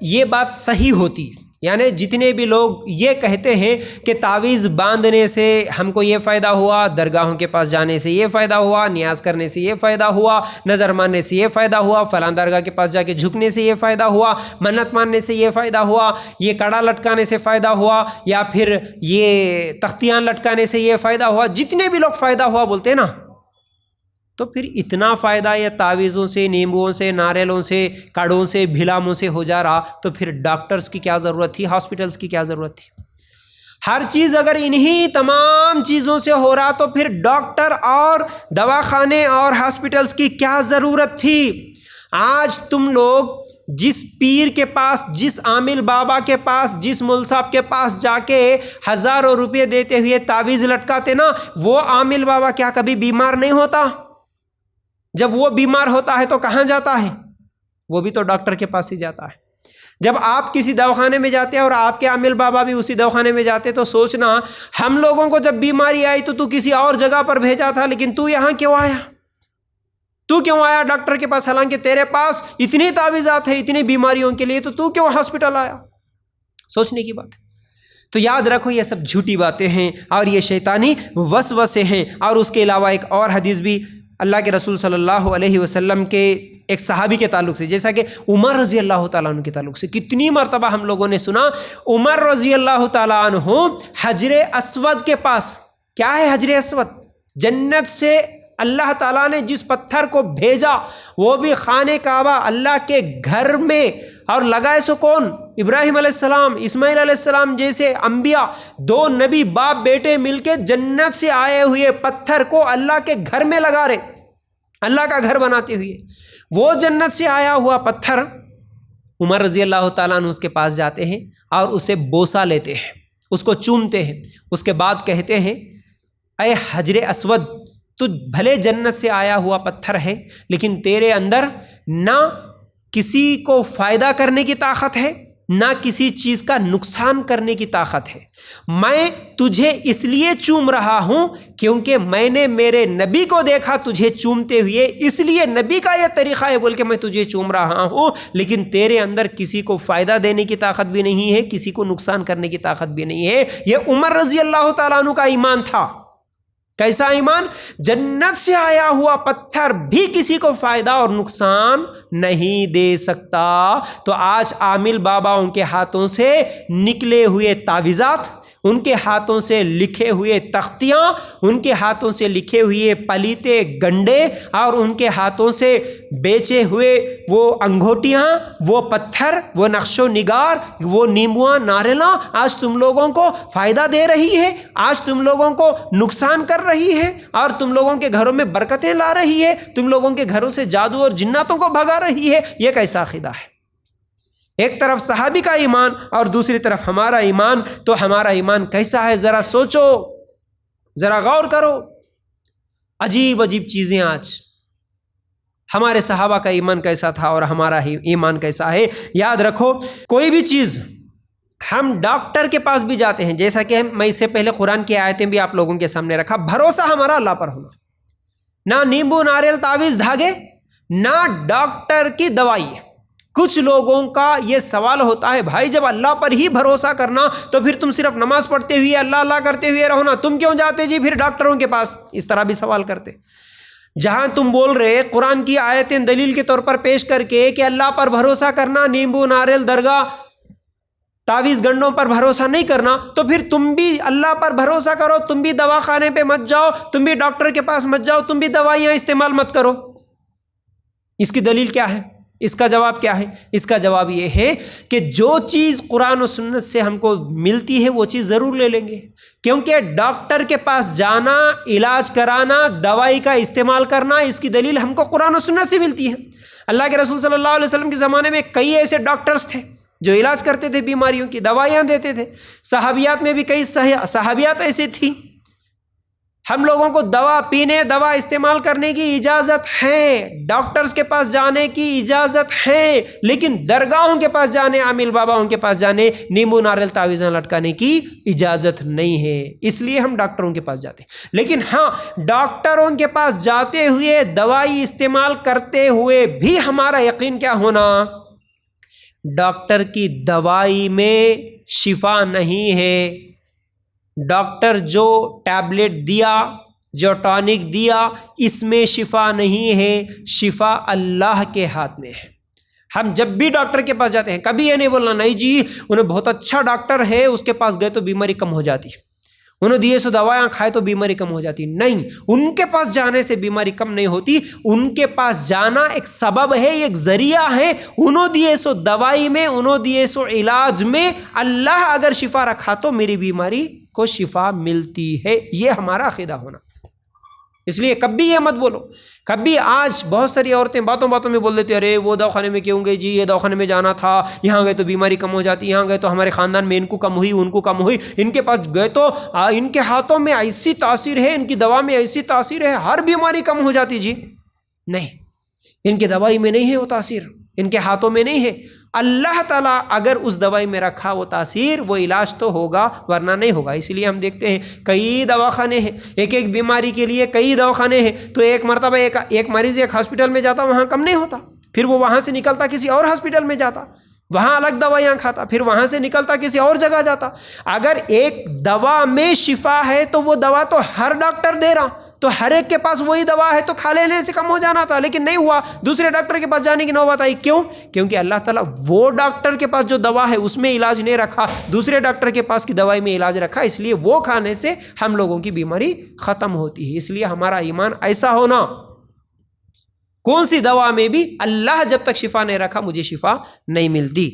یہ بات صحیح ہوتی، یعنی جتنے بھی لوگ یہ کہتے ہیں کہ تعویذ باندھنے سے ہم کو یہ فائدہ ہوا، درگاہوں کے پاس جانے سے یہ فائدہ ہوا، نیاز کرنے سے یہ فائدہ ہوا، نظر ماننے سے یہ فائدہ ہوا، فلاں درگاہ کے پاس جا کے جھکنے سے یہ فائدہ ہوا، منت ماننے سے یہ فائدہ ہوا، یہ کڑا لٹکانے سے فائدہ ہوا، یا پھر یہ تختیاں لٹکانے سے یہ فائدہ ہوا، جتنے بھی لوگ فائدہ ہوا بولتے ہیں نا، تو پھر اتنا فائدہ یہ تعویذوں سے، نیمبوؤں سے، ناریلوں سے، کڑوں سے، بھلاموں سے ہو جا رہا، تو پھر ڈاکٹرز کی کیا ضرورت تھی، ہاسپٹلز کی کیا ضرورت تھی؟ ہر چیز اگر انہی تمام چیزوں سے ہو رہا تو پھر ڈاکٹر اور دواخانے اور ہاسپٹلز کی کیا ضرورت تھی؟ آج تم لوگ جس پیر کے پاس، جس عامل بابا کے پاس، جس مول صاحب کے پاس جا کے ہزاروں روپے دیتے ہوئے تعویذ لٹکاتے نا، وہ عامل بابا کیا کبھی بیمار نہیں ہوتا؟ جب وہ بیمار ہوتا ہے تو کہاں جاتا ہے؟ وہ بھی تو ڈاکٹر کے پاس ہی جاتا ہے۔ جب آپ کسی دواخانے میں جاتے ہیں اور آپ کے عامل بابا بھی اسی دواخانے میں جاتے تو سوچنا، ہم لوگوں کو جب بیماری آئی تو کسی اور جگہ پر بھیجا تھا، لیکن تو یہاں کیوں آیا؟ تو کیوں آیا ڈاکٹر کے پاس؟ حالانکہ تیرے پاس اتنی تعویذات ہیں اتنی بیماریوں کے لیے، تو کیوں ہاسپٹل آیا؟ سوچنے کی بات ہے۔ تو یاد رکھو یہ سب جھوٹی باتیں ہیں اور یہ شیطانی وسوسے ہیں۔ اور اس کے علاوہ ایک اور حدیث بھی اللہ کے رسول صلی اللہ علیہ وسلم کے ایک صحابی کے تعلق سے، جیسا کہ عمر رضی اللہ تعالیٰ عنہ کے تعلق سے کتنی مرتبہ ہم لوگوں نے سنا، عمر رضی اللہ تعالیٰ عنہ حجر اسود کے پاس، کیا ہے حجر اسود؟ جنت سے اللہ تعالیٰ نے جس پتھر کو بھیجا، وہ بھی خانہ کعبہ اللہ کے گھر میں، اور لگائے سو کون؟ ابراہیم علیہ السلام، اسماعیل علیہ السلام جیسے انبیاء، دو نبی باپ بیٹے مل کے جنت سے آئے ہوئے پتھر کو اللہ کے گھر میں لگا رہے، اللہ کا گھر بناتے ہوئے۔ وہ جنت سے آیا ہوا پتھر عمر رضی اللہ تعالیٰ عنہ اس کے پاس جاتے ہیں اور اسے بوسہ لیتے ہیں، اس کو چومتے ہیں، اس کے بعد کہتے ہیں، اے حجر اسود، تو بھلے جنت سے آیا ہوا پتھر ہے، لیکن تیرے اندر نہ کسی کو فائدہ کرنے کی طاقت ہے، نہ کسی چیز کا نقصان کرنے کی طاقت ہے۔ میں تجھے اس لیے چوم رہا ہوں کیونکہ میں نے میرے نبی کو دیکھا تجھے چومتے ہوئے، اس لیے نبی کا یہ طریقہ ہے بول کے میں تجھے چوم رہا ہوں، لیکن تیرے اندر کسی کو فائدہ دینے کی طاقت بھی نہیں ہے، کسی کو نقصان کرنے کی طاقت بھی نہیں ہے۔ یہ عمر رضی اللہ تعالیٰ عنہ کا ایمان تھا۔ کیسا ایمان؟ جنت سے آیا ہوا پتھر بھی کسی کو فائدہ اور نقصان نہیں دے سکتا۔ تو آج عامل باباؤں کے ہاتھوں سے نکلے ہوئے تعویذات، ان کے ہاتھوں سے لکھے ہوئے تختیاں، ان کے ہاتھوں سے لکھے ہوئے پلیتے گنڈے، اور ان کے ہاتھوں سے بیچے ہوئے وہ انگوٹیاں، وہ پتھر، وہ نقش و نگار، وہ نیمبواں، ناریلاں آج تم لوگوں کو فائدہ دے رہی ہے، آج تم لوگوں کو نقصان کر رہی ہے، اور تم لوگوں کے گھروں میں برکتیں لا رہی ہے، تم لوگوں کے گھروں سے جادو اور جناتوں کو بھگا رہی ہے۔ یہ کیسا عقیدہ ہے؟ ایک طرف صحابی کا ایمان اور دوسری طرف ہمارا ایمان، تو ہمارا ایمان کیسا ہے؟ ذرا سوچو، ذرا غور کرو۔ عجیب عجیب چیزیں آج، ہمارے صحابہ کا ایمان کیسا تھا اور ہمارا ایمان کیسا ہے؟ یاد رکھو، کوئی بھی چیز ہم ڈاکٹر کے پاس بھی جاتے ہیں، جیسا کہ میں اس سے پہلے قرآن کی آیتیں بھی آپ لوگوں کے سامنے رکھا، بھروسہ ہمارا اللہ پر ہونا، نہ نیمبو، ناریل، تعویذ، دھاگے، نہ ڈاکٹر کی دوائی۔ کچھ لوگوں کا یہ سوال ہوتا ہے، بھائی جب اللہ پر ہی بھروسہ کرنا تو پھر تم صرف نماز پڑھتے ہوئے اللہ اللہ کرتے ہوئے رہو نا، تم کیوں جاتے جی پھر ڈاکٹروں کے پاس؟ اس طرح بھی سوال کرتے۔ جہاں تم بول رہے قرآن کی آیتیں دلیل کے طور پر پیش کر کے کہ اللہ پر بھروسہ کرنا، نیمبو، ناریل، درگاہ، تعویذ گنڈوں پر بھروسہ نہیں کرنا، تو پھر تم بھی اللہ پر بھروسہ کرو، تم بھی دواخانے پہ مت جاؤ، تم بھی ڈاکٹر کے پاس مت جاؤ، تم بھی دوائیاں استعمال مت کرو۔ اس کی دلیل کیا ہے؟ اس کا جواب کیا ہے؟ اس کا جواب یہ ہے کہ جو چیز قرآن و سنت سے ہم کو ملتی ہے وہ چیز ضرور لے لیں گے، کیونکہ ڈاکٹر کے پاس جانا، علاج کرانا، دوائی کا استعمال کرنا، اس کی دلیل ہم کو قرآن و سنت سے ملتی ہے۔ اللہ کے رسول صلی اللہ علیہ وسلم کے زمانے میں کئی ایسے ڈاکٹرز تھے جو علاج کرتے تھے، بیماریوں کی دوائیاں دیتے تھے۔ صحابیات میں بھی کئی صحابیات ایسی تھیں۔ ہم لوگوں کو دوا پینے، دوا استعمال کرنے کی اجازت ہے، ڈاکٹرز کے پاس جانے کی اجازت ہے، لیکن درگاہوں کے پاس جانے، عامل باباؤں کے پاس جانے، نیمبو، ناریل، تعویذیں لٹکانے کی اجازت نہیں ہے۔ اس لیے ہم ڈاکٹروں کے پاس جاتے ہیں۔ لیکن ہاں، ڈاکٹروں کے پاس جاتے ہوئے، دوائی استعمال کرتے ہوئے بھی ہمارا یقین کیا ہونا؟ ڈاکٹر کی دوائی میں شفا نہیں ہے. ڈاکٹر جو ٹیبلٹ دیا، جو ٹانک دیا، اس میں شفا نہیں ہے. شفا اللہ کے ہاتھ میں ہے. ہم جب بھی ڈاکٹر کے پاس جاتے ہیں کبھی یہ نہیں بولنا نہیں جی انہیں بہت اچھا ڈاکٹر ہے اس کے پاس گئے تو بیماری کم ہو جاتی، انہوں دیے سو دوائیاں کھائے تو بیماری کم ہو جاتی. نہیں، ان کے پاس جانے سے بیماری کم نہیں ہوتی. ان کے پاس جانا ایک سبب ہے، ایک ذریعہ ہے. انہوں دیے سو دوائی میں، انہوں دیے سو علاج میں اللہ اگر شفا رکھا تو میری بیماری کو شفا ملتی ہے. یہ ہمارا عقیدہ ہونا. اس لیے کبھی یہ مت بولو. کبھی آج بہت ساری عورتیں باتوں باتوں میں بول دیتے ارے وہ دواخانے میں کیوں گئے جی، یہ دواخانے میں جانا تھا، یہاں گئے تو بیماری کم ہو جاتی، یہاں گئے تو ہمارے خاندان میں ان کو کم ہوئی، ان کو کم ہوئی، ان کے پاس گئے تو ان کے ہاتھوں میں ایسی تاثیر ہے، ان کی دوا میں ایسی تاثیر ہے ہر بیماری کم ہو جاتی. جی نہیں، ان کی دوائی میں نہیں ہے وہ تاثیر، ان کے ہاتھوں میں نہیں ہے. اللہ تعالیٰ اگر اس دوائی میں رکھا وہ تاثیر، وہ علاج تو ہوگا ورنہ نہیں ہوگا. اسی لیے ہم دیکھتے ہیں کئی دواخانے ہیں، ایک ایک بیماری کے لیے کئی دواخانے ہیں. تو ایک مرتبہ ایک مریض ایک ہاسپٹل میں جاتا وہاں کم نہیں ہوتا، پھر وہ وہاں سے نکلتا کسی اور ہاسپٹل میں جاتا، وہاں الگ دوائیاں کھاتا، پھر وہاں سے نکلتا کسی اور جگہ جاتا. اگر ایک دوا میں شفا ہے تو وہ دوا تو ہر ڈاکٹر دے رہا، تو ہر ایک کے پاس وہی دوا ہے تو کھا لینے سے کم ہو جانا تھا، لیکن نہیں ہوا. دوسرے ڈاکٹر کے پاس جانے کی نوبت آئی. کیوں؟ کیونکہ اللہ تعالیٰ وہ ڈاکٹر کے پاس جو دوا ہے اس میں علاج نہیں رکھا، دوسرے ڈاکٹر کے پاس کی دوائی میں علاج رکھا. اس لیے وہ کھانے سے ہم لوگوں کی بیماری ختم ہوتی ہے. اس لیے ہمارا ایمان ایسا ہونا، کون سی دوا میں بھی اللہ جب تک شفا نہیں رکھا مجھے شفا نہیں ملتی.